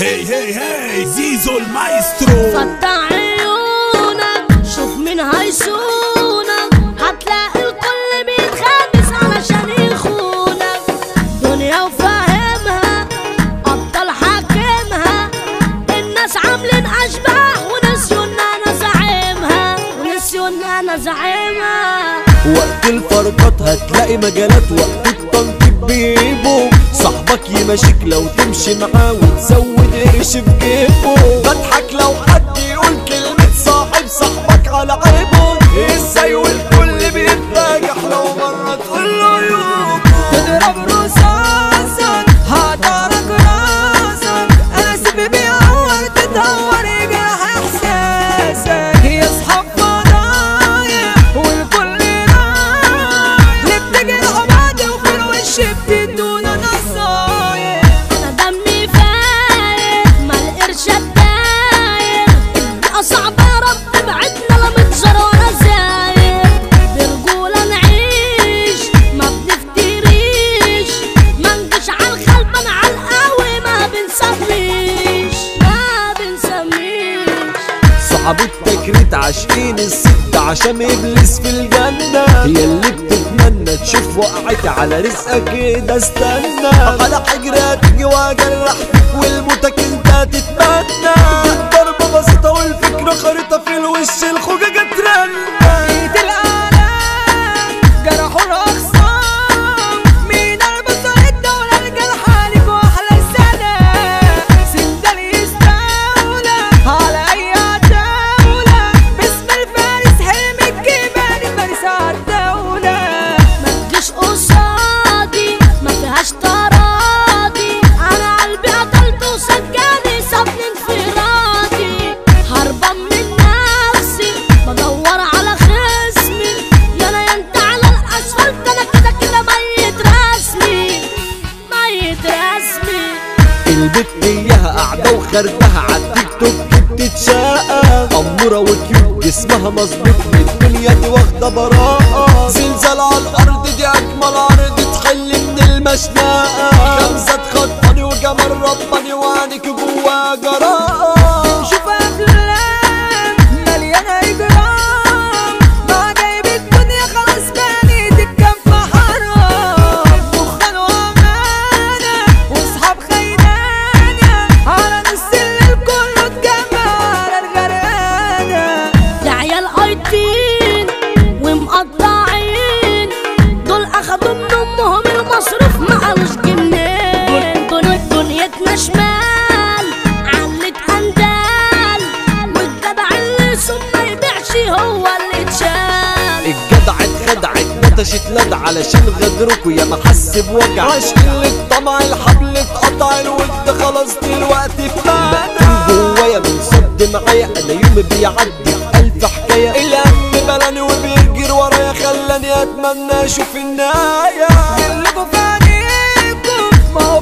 هي زيزو المايسترو. فتح عيونك شوف مين هيصونك، هتلاقي الكل بيتخابس علشان يخونك. دنيا وفاهمها ابطال حاكمها، الناس عاملين اشباح ونسيوا ان انا زعيمها، ونسيوا ان انا زعيمها. وقت الفرقات هتلاقي مجالات، وقت التنطيط بيجيبوا صاحبك يمشيك لو تمشي معاه وتزود قرش في جيبه. بضحك لو حد يقول كلمة صاحبك على عيبه. ازاي والكل بيتناجح لو مرة تقول له عيوب. تضرب رصاصك هتعرق راسك، انا سيبي بيعور تدور يجرح احساسك. يا اصحاب فضايح والكل رايح، اللي بتجرحوا بعض وفي الوش بتدونا نصايح. انا دمي فايق ما القرشة داير، الدقة صعبة يا رب ابعدنا لا متجر ولا زاير. برجولة نعيش ما بنفتريش، ما نجيش عالخلبان عالقهوة ما بنسميش، ما بنسميش. صحاب التكريت عاشقين الست عشان ابليس في الجنة. هي اللي بتتمنى تشوف وقعت على رزقك كده. استنى على حجري هتيجي واجرح فيك والموتك انت هتتمنى. الضربة بسيطة والفكرة خريطة في الوش الخوجة جت رنة. بيت الآلام جرحوا الأخصام، مين أربط الدولة الجرح عليك وأحلى سلام. سندال يستولى على أي دولة، باسم الفارس حلم الجبال فارس عالدولة. ما تجيش قصادي ما فيهاش تراضي، انا قلبي قتلت وسجاني سابني انفرادي. هربان من نفسي بدور على خصمي، يا انا يا انت على الاسفلت، انا كده كده ميت رسمي، ميت رسمي. البت اياها قاعدة وخردها عالتيك توك بتتشقى. أمورة وكيوت جسمها مظبوط، الدنيا دي واخدة براءة. زلزال على الأرض دي أجمل عرض تحل من المشنقة. خمسة تخطني وجمال رباني وعينك جوا جراءة. شوف أفلام مليانة إجرام، ما جايب الدنيا خلاص بنيت الكف حرام. دخان وأمانة وأصحاب خيانة، على نص الليل كله اتجمع على الغرقانة. ده عيال قايتين ومقطعين، دول اخدوا من امهم المصروف ما قالوش جنيه. دنيتنا شمال علت اندال، والجدع اللي سم ما يبيعش هو اللي اتشال. الجدع اتخدعت نتشت لد علشان غدركوا يا ما حس بوجع. عشق اللي الطمع الحبل اتقطع الود خلاص دلوقتي فانا. جوايا من صد معايا انا يومي بيعدي بألف حكاية. الهم بلاني وبيجري ورايا خلاني اتمنى اشوف النهاية. اللي في عينيكم ما هو